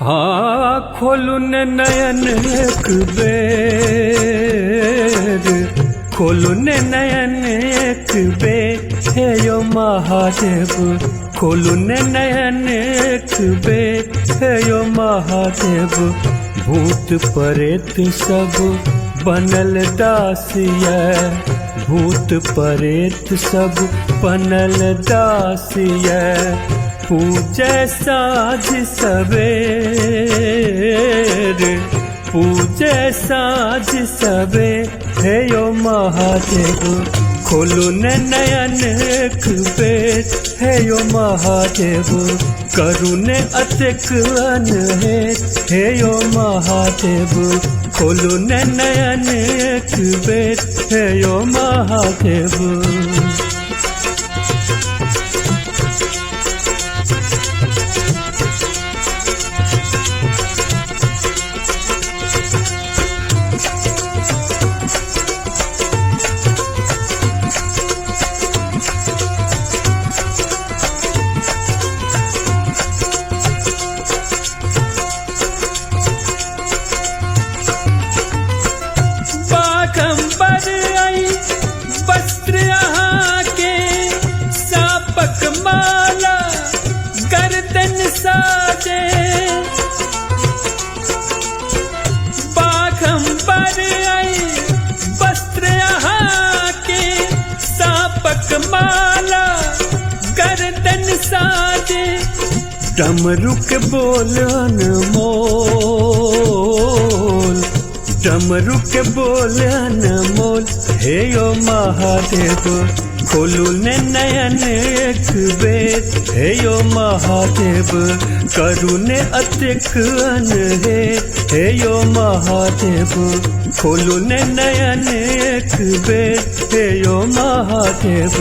हाँ खोलू ने नयन एक बेर, खोलू ने नयन एक बेर, हे यो महादेव खोलू ने नयन एक बेर, हे यो महादेव। भूत प्रेत सब बनल दासिया, भूत प्रेत सब बनल दासिया, पूजै साँझ सवेर, पूजै साँझ सवेर, हे यो महादेव खोलू ने नयन एक बेर, हे यो महादेव करू ने अतिक अनहेत, हे यो महादेव खोलू ने नयन एक बेर, हे यो महादेव। वस्त्र यहाँ के सापक माला गर्दन साजे, बाघंबर आई वस्त्र यहाँ के सापक माला गर्दन साजे, डमरुक बोलन मोल, डमरुक बोलन मोल, हे यो महादेव खोलू ने नयन एक बेर, हे यो महादेव करू ने अतिक अनहेत, हे यो महादेव खोलू ने नयन एक बेर, हे यो महादेव।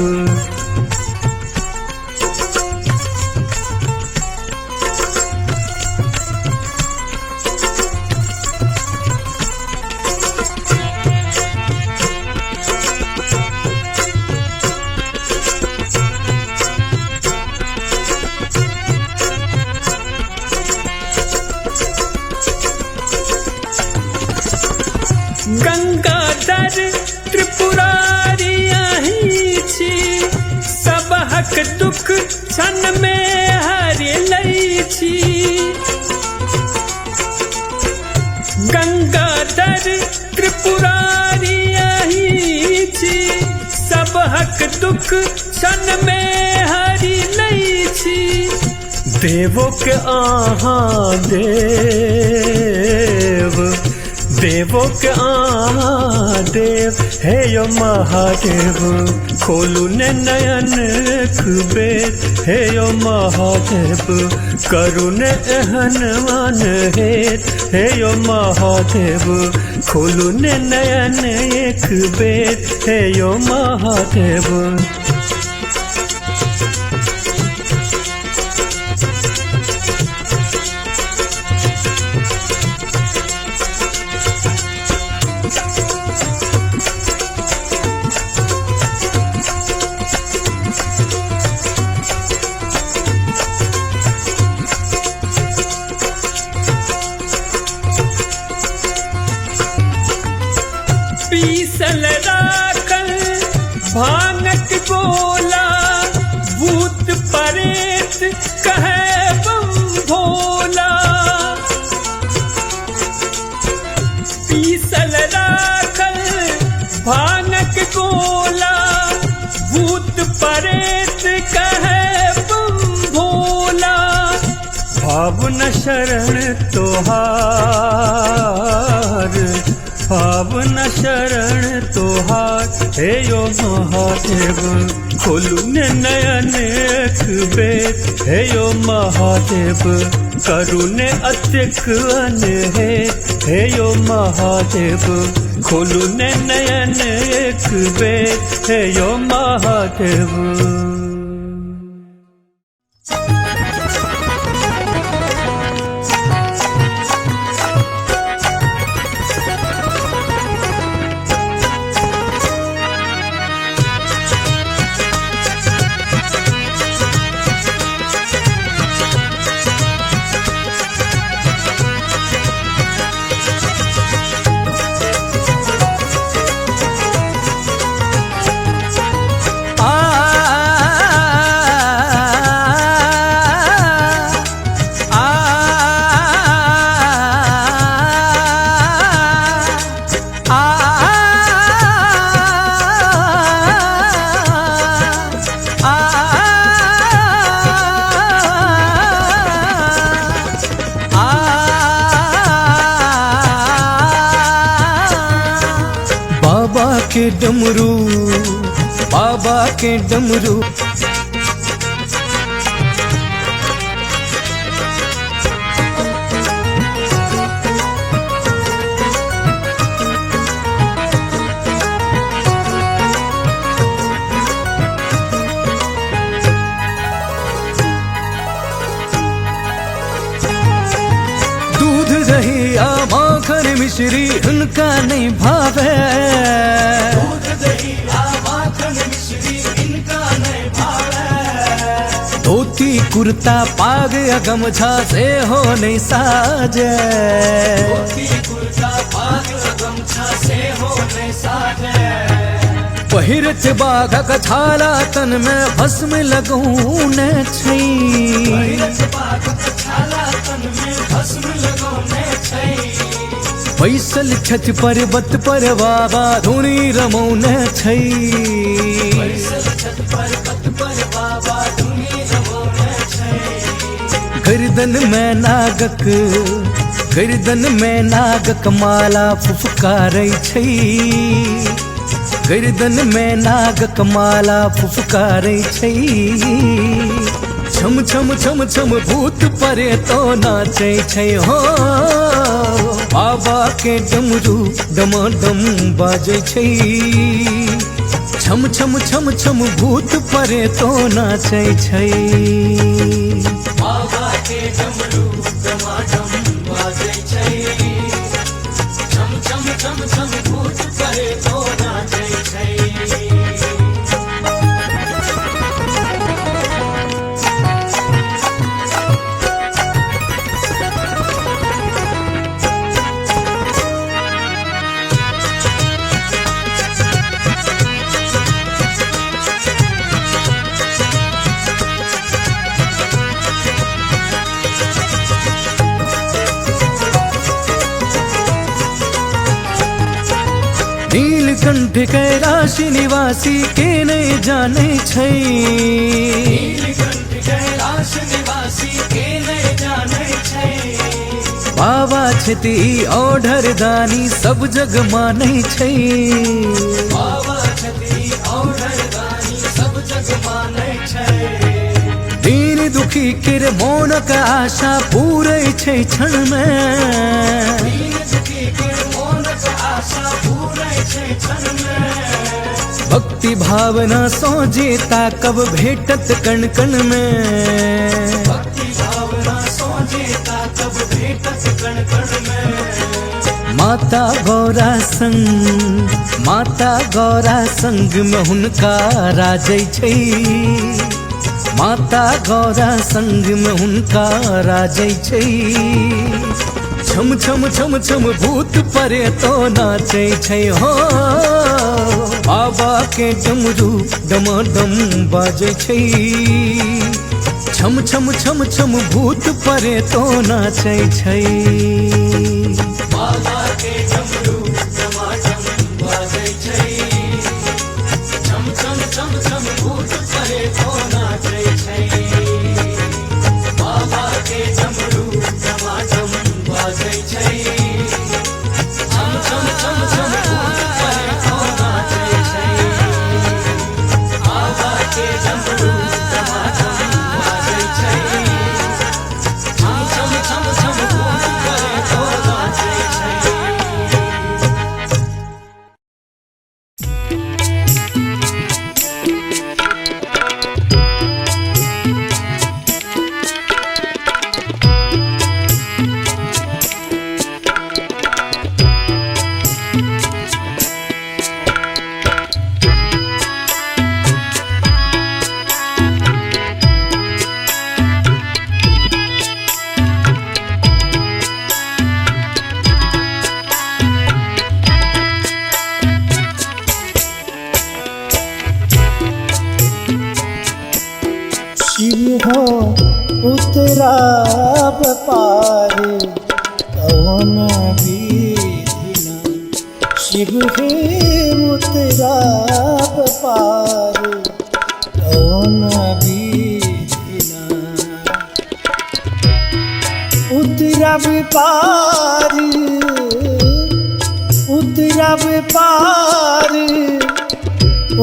गंगाधर त्रिपुरारी यहीं छी, सब हक दुख क्षण में हरि लई छी। गंगाधर त्रिपुरारी यहीं छी, सब हक दुख क्षण में हरि लई छी। देवो के आहा देव, देवो के देव, हे यो महादेव खोलू ने नयन एक बेर, हे यो महादेव करू ने एहन अनहेत, हे यो महादेव खोलू ने नयन एक बेर, हे यो महादेव। पीसल राखल भांगक गोला, भूत प्रेत कहे बम भोला। पीसल राखल भांगक गोला, भूत प्रेत कहे बम भोला। भावन शरण तोहार, पावन शरण तोहार, हे यो महादेव खोलू ने नयन एक बेर, हे यो महादेव करू ने अतिक अनहेत, हे यो महादेव खोलू ने नयन एक बेर, हे यो महादेव। के डमरू, बाबा के डमरू। दूध दही या माखन मिश्री उनका नहीं भावे, दूध दही या माखन मिश्री इनका नहीं भावे। धोती कुर्ता पाग या गमछा से हो नहीं साजे, धोती कुर्ता पाग गमछा से हो नहीं साजे। पहिरत बाघ कछाला तन में भस्म लगौने छै, पहिरत बाघ कछाला तन में भस्म लगौने छै। बैसल छत पर्वत पर बाबा धुनी रमौने छै, बैसल छत पर्वत पर बाबा धुनी रमौने छै। गर्दन में नागक, गर्दन में नागक माला फुफकारै छै, गर्दन में नागक माला फुफकारै छै। छम छम छम छम भूत परे तो नाचै छै हो, बाबा के डमरू डमाडम बाजै छै। छम छम छम छम भूत परे तो नाचै छै, बाबा के डमरू डमाडम बाजै छै। छम छम छम छम भूत परे तो नाचै छै। नीलकंठ कैलाश निवासी के नहीं जाने छै, नीलकंठ कैलाश निवासी के नहीं जाने छै। बाबा छति औढर दानी सब जग मानै छै, बाबा छति औढर दानी सब जग मानै छै। दीन दुखी के मोनक आशा पूरै छै क्षण में, दीन दुखी के मोनक आशा पूरै छै क्षण में। भक्ति भावना सो जेता कब भेटत कण कण में, भक्ति भावना सो जेता कब भेटत कण कण में। माता गौरा संग, माता गौरा संग में हुनका राजै छै, माता गौरा संग में हुनका राजै छै। छम छम छम छम भूत परे तो नाचै छै हो, बाबा के डमरू डमाडम बाजै छै। छम छम छम छम भूत परे तो नाचै छै, बाबा के डमरू डमाडम बाजै छै। छम छम छम छम भूत परे तो नाचै छै। बाबा के डमरू डमाडम बाजै छै। छम छम छम छम भूत परे तो नाचै छै। बाबा के डमरू डमाडम बाजै छै। छम छम छम छम भूत परे तो नाचै छै। शिव हो उतरा पार कौन विधिना, शिव हे उतरा पार कौन विधिना। उतरा पार, उतरा उतरब पार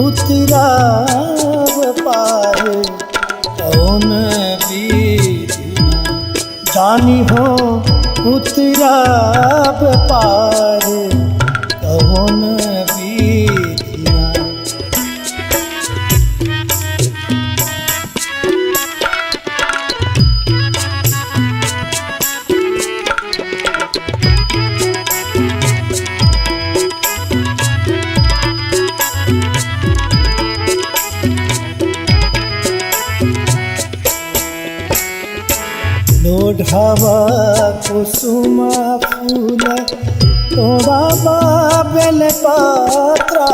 उतरब पार कौन विधिना जानी हो उतरब पार कौन विधिना लोढ़ावा कुसुम फूल तोड़ावा बेल पात्रा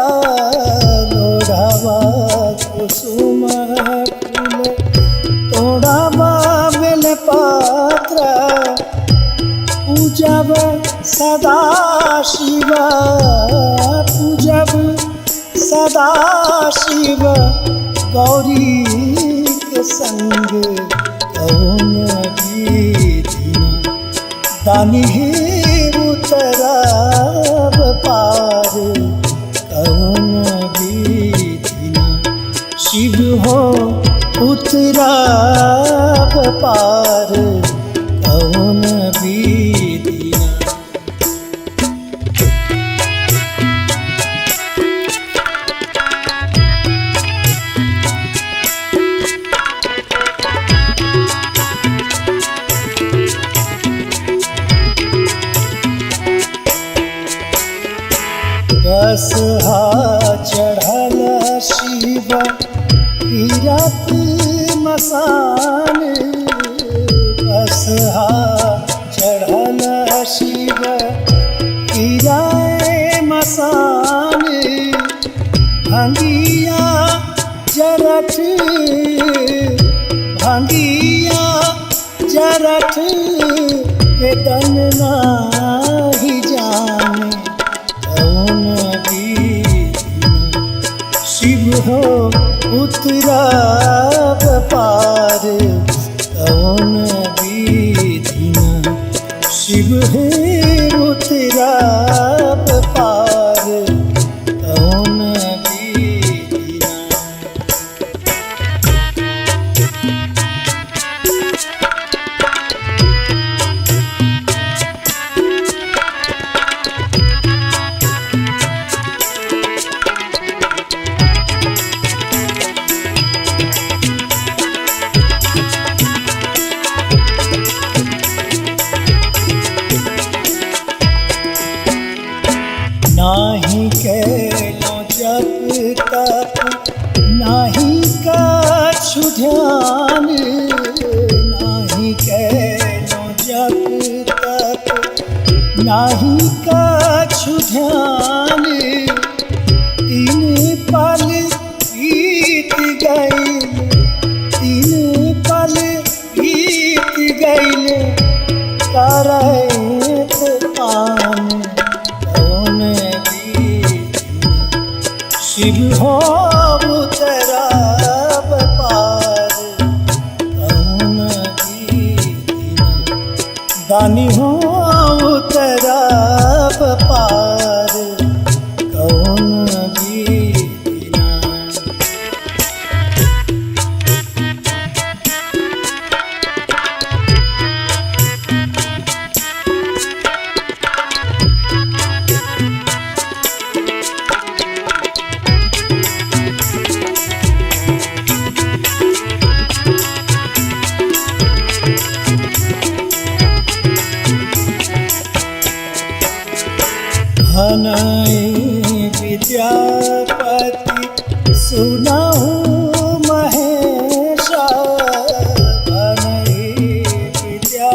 लोढ़ावा कुसुम फूल तोड़ावा बेल पात्रा पूजब सदा शिव पूजब सदा शिव गौरी के संग कौन विधिना दानी उतरब पार कौन विधिना शिव हो उतरब पार कौन विधिना बस चढ़ल शिव हीरक मसान बस चढ़ल शिव हीरा मसान भंगिया जरठ भंगिया जरठ वेदन नाही जाने कौन विधिना शिव हो उतरब पार कौन विधिना शिव है उतरब पार कौन विधिना नाही कैलो जप तप नाही कछु ध्यान नाही कैलो जप तप नाही कछु ध्यान तीन पल बीत गई तीन पल बीत गई करैत पान कौन विधिना शिव हो उतरब पार कौन विधिना दानी हो उतरब पार कौन विधिना धनई विद्यापति सुनहु महेश धनई विद्या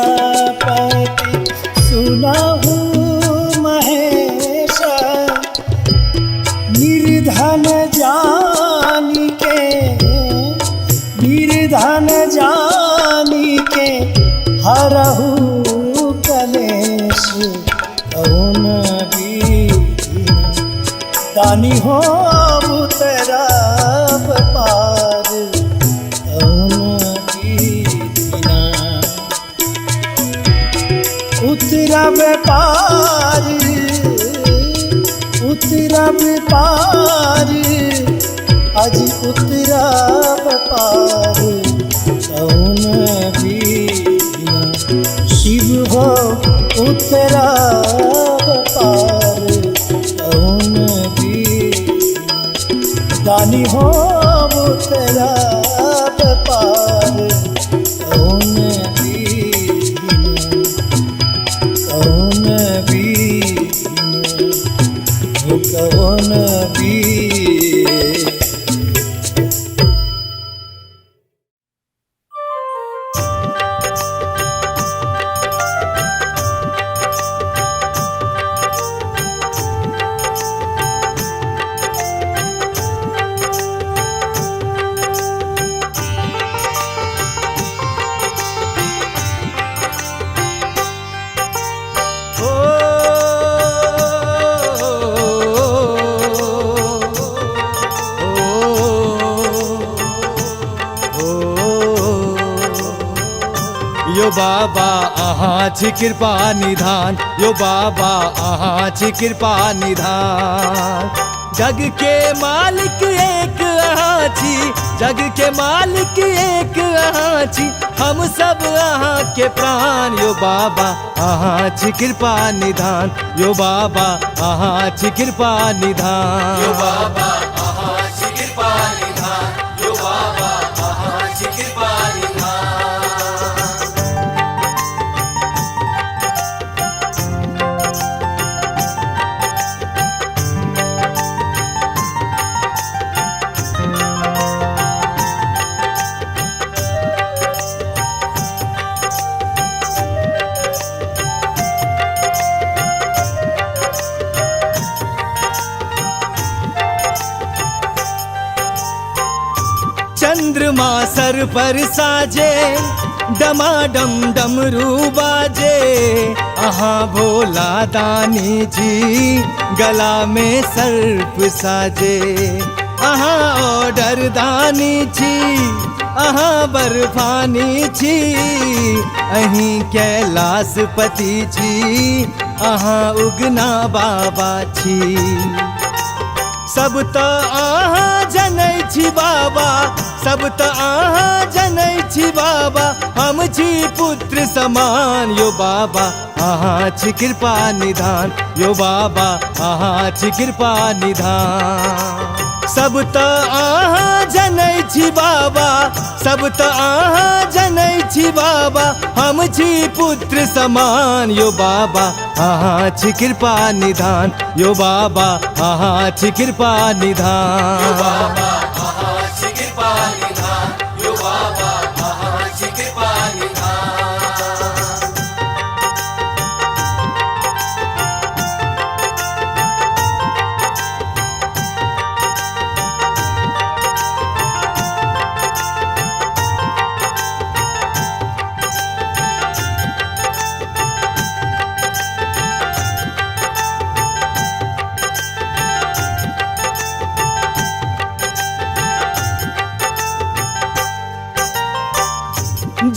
विद्यापति सुनहु महेश निर्धन जान के धन जानी के हरहु कलेश कौन बीना दानी हो उतरब पार कौन बीना उतरब पार उतरब पार आज उतरब पार कौन बीना शिव हो उतरब पार कौन बीना दानी हो उतरब पार कौन बीना कौन बीना कौन बीना। यो बाबा अहाँ छी कृपा निधान, यो बाबा अहाँ छी कृपा निधान। जग के मालिक एक अहाँ छी, जग के मालिक एक अहाँ छी, हम सब अहाँ के प्राण। यो बाबा अहाँ छी कृपा निधान, यो बाबा अहाँ छी कृपा निधान। यो बाबा अहाँ छी कृपा निधान, यो बाबा अहाँ छी कृपा निधान। चंद्रमा सर पर साजे, डमाडम डमरू बाजे, अहाँ भोला दानी जी गला में सर्प साजे। अहाँ ऑर्डर दानी छी, अहाँ बर्फानी छी, अहीं कैलाशपति छी, अहाँ उगना बाबा छी। सब त अहाँ जनै छी बाबा, सब त अहाँ जनै छी बाबा, हम छी पुत्र समान। यो बाबा अहाँ छी कृपा निधान, यो बाबा अहाँ छी कृपा निधान। सब त अहाँ जनै छी बाबा, सब त अहाँ जनै छी बाबा, हम छी पुत्र समान। यो बाबा अहाँ छी कृपा निधान, यो बाबा अहाँ छी कृपा निधान। यो बाबा अहाँ छी कृपा निधान, यो बाबा अहाँ छी कृपा निधान।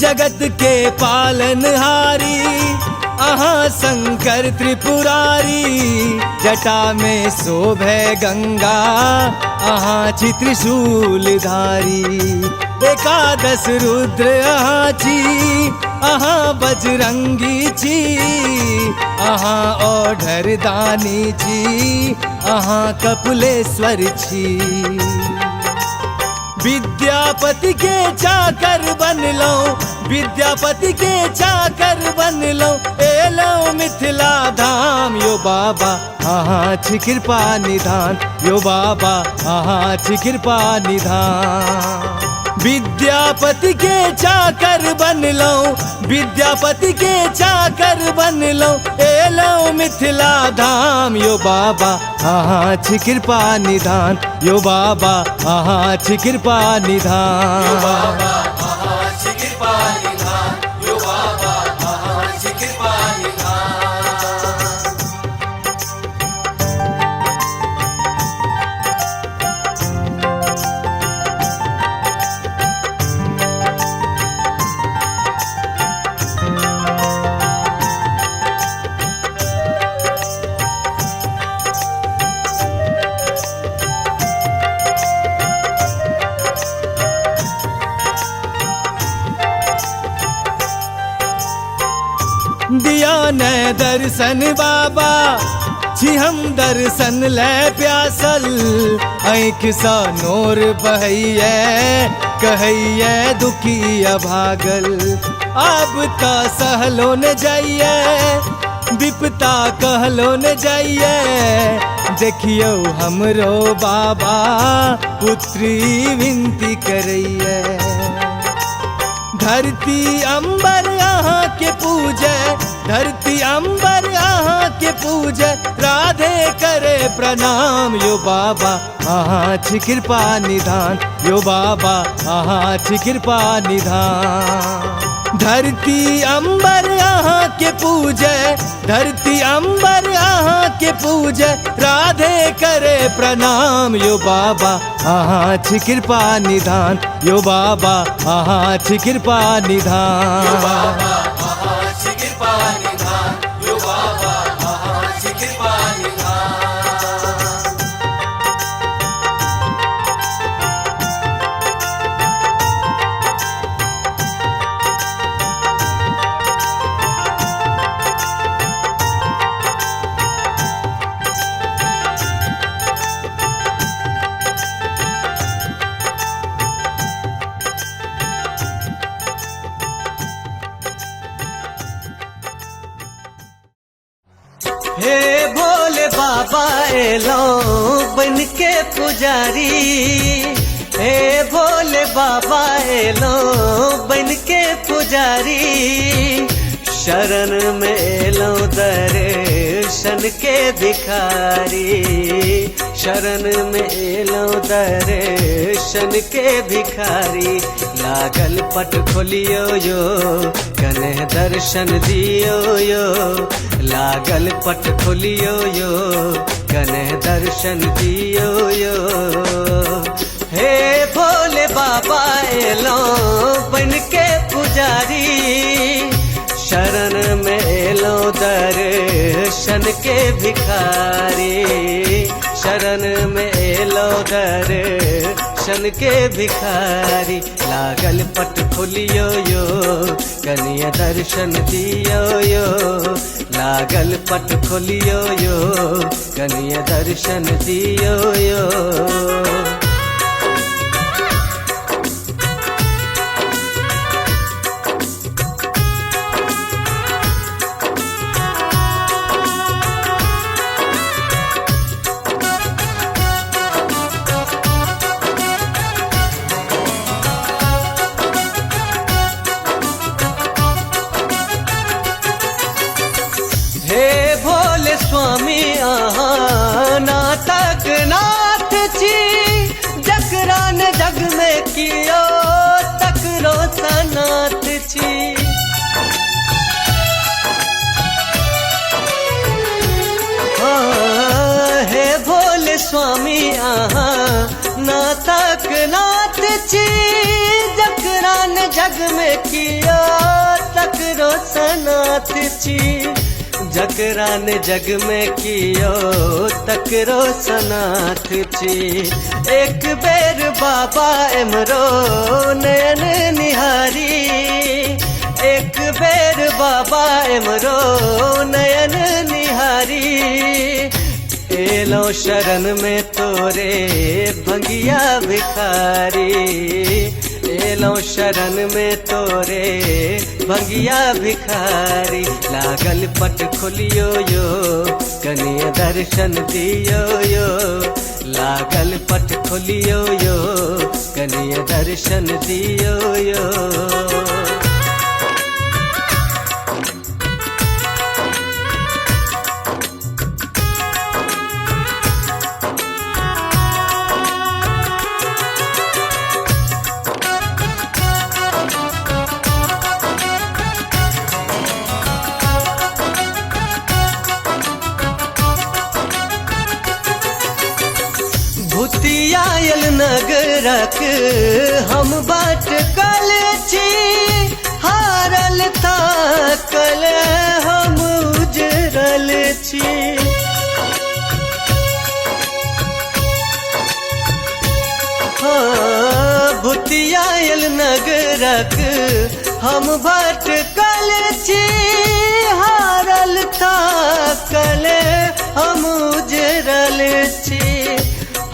जगत के पालनहारी अहाँ शंकर त्रिपुरारी, जटा में शोभे गंगा अहाँ छी त्रिशूलधारी। एकादश रुद्र अहाँ छी, अहाँ बजरंगी छी, अहाँ ओढ़र दानी छी, अहाँ कपिलेश्वर छी। विद्यापति के चाकर बनलो, विद्यापति के चाकर बनलो, एलो मिथिला धाम। यो बाबा अहाँ छी कृपा निधान, यो बाबा अहाँ छी कृपा निधान। विद्यापति के चाकर बनलो, विद्यापति के चाकर बनलो, एलो मिथिला धाम। यो बाबा अहाँ छी कृपा निधान, यो बाबा अहाँ छी कृपा निधान। यो बाबा दर्शन बाबा छी हम दर्शन ले प्यासल आँख सा नोर बहैये कहैये दुखिया भागल अब तो सहलो न जाइए विपता कहलो न जाइए देखियो हमरो बाबा पुत्री विनती करैये धरती अंबर यहाँ के पूजे धरती अंबर यहाँ के पूजे राधे करे प्रणाम यो बाबा आहाँ छी कृपा निधान यो बाबा आहाँ छी कृपा निधान धरती अंबर यहाँ के पूजे धरती अंबर यहाँ के पूजे राधे करे प्रणाम यो बाबा आहाँ छी कृपा निधान यो बाबा आहाँ छी कृपा निधान यो बाबा आहाँ छी कृपा निधान यो बाबा आहाँ छी कृपा निधान हे भोले बाबा एलो बन के पुजारी हे भोले बाबा एलो बन के पुजारी शरण में एलो दर्शन के भिखारी शरण में एलो दर्शन के भिखारी लागल पट खोलियो यो कने दर्शन दियो यो लागल पट खोलियो यो कने दर्शन दियो यो हे भोले बाबा एलो बन के पुजारी शरण में एलो दर्शन के भिखारी शरण में एलो दर्शन के भिखारी लागल पट खोलियो यो कनिया दर्शन दियो यो लागल पट खोलियो यो कनिया दर्शन दियो यो स्वामी आहाँ नाटक नाथ छी जकरा ने जग में कियो तकरो सनाथ छी हे भोले स्वामी आहाँ नाटक नाथ छी जकरा ने जग में कियो तकरो सनाथ छी जकरा ने जग में कियो तकरो सनाथ छी एक बेर बाबा एमरो नयन निहारी एक बेर बाबा एमरो नयन निहारी एलो शरण में तोरे भंगिया भिखारी एलो शरण में तोरे भंगिया भिखारी लागल पट खोलियो यो कनिया दर्शन दियो यो लागल पट खोलियो यो कनिया दर्शन दियो यो भूतियायल नगरक हम बाट कल छी हारल थाकल हम उजरल छी भूतियायल नगरक हम बाट कल छी हारल था कले हम उजरल छी,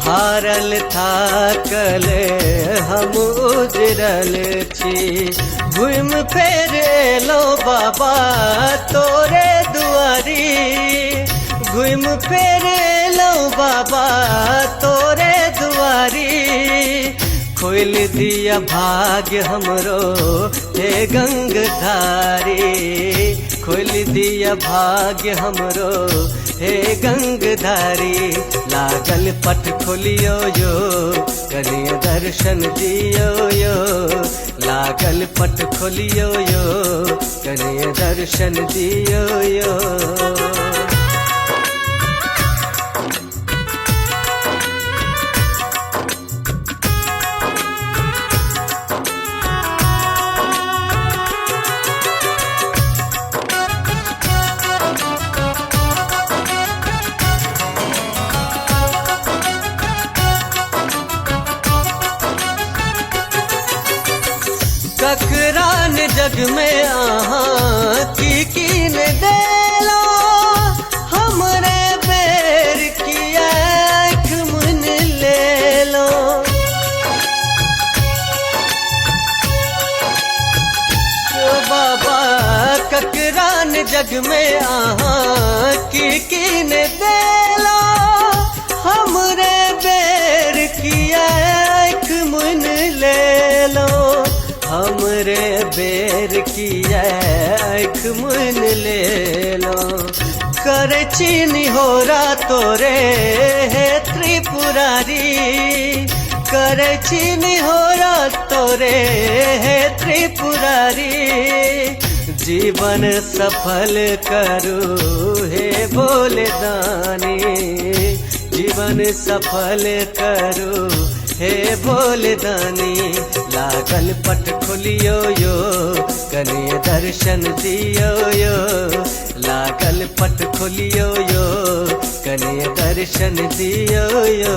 हारल था कले हम उजरल छी। घूम फेर लो बाबा तोरे दुआरी, घूम फेर लो बाबा तोरे दुआरी। खोल दिया भाग्य हमरो हे गंगधारी, खोल दिया भाग्य हमरो हे गंगधारी। लागल पट खोलियो यो करिय दर्शन दियो यो, लागल पट खोलियो यो करिय दर्शन दियो यो। ककरान जग में आहा की न देलो, हमरे बेर की आँख मुन ले लो। बाबा ककरान जग में आहा की न देलो, हमरे बेर की आँख मुन ले लो। हमरे बेर की आँख मुन ले लो। कर चीनी हो रा तोरे हे त्रिपुरारी, कर चीनी हो रा तोरे हे त्रिपुरारी। जीवन सफल करू हे भोले दानी, जीवन सफल करू हे भोले दानी। लागल पट खोलियो यो कने दर्शन दियो यो, लागल पट खोलियो यो कने दर्शन दियो यो।